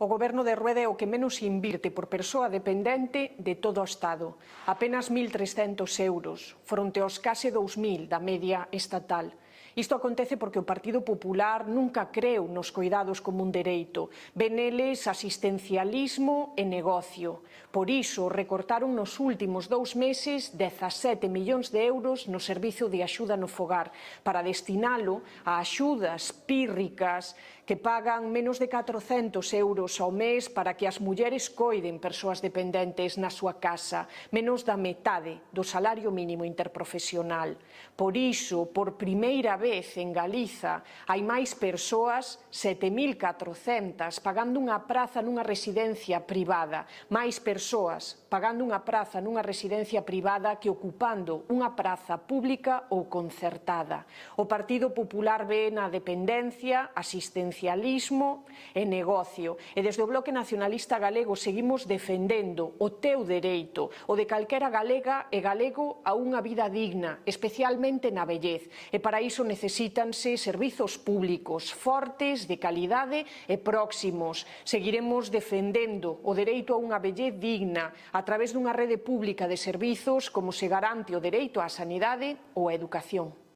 O Goberno de Rueda é o que menos invirte por persoa dependente de todo o Estado, apenas 1.300 euros, fronte aos case 2.000 da media estatal. Isto acontece porque o Partido Popular nunca creu nos coidados como un dereito, ve neles asistencialismo e negocio. Por iso recortaron nos últimos 2 meses 17 millóns de euros no servizo de axuda no fogar para destinalo a axudas pírricas que pagan menos de 400 euros ao mes para que as mulleres coiden persoas dependentes na súa casa, menos da metade do salario mínimo interprofesional. Por iso, por primeira vez en Galiza, hai máis persoas, 7.400, pagando unha praza nunha residencia privada, máis persoas pagando unha praza nunha residencia privada que ocupando unha praza pública ou concertada. O Partido Popular ve na dependencia, asistencialismo e negocio. E desde o Bloque Nacionalista Galego seguimos defendendo o teu dereito, o de calquera galega e galego a unha vida digna, especialmente na vellez. E para iso necesítanse servizos públicos fortes, de calidade e próximos. Seguiremos defendendo o dereito a unha vellez digna a través dunha rede pública de servizos como se garante o dereito á sanidade ou á educación.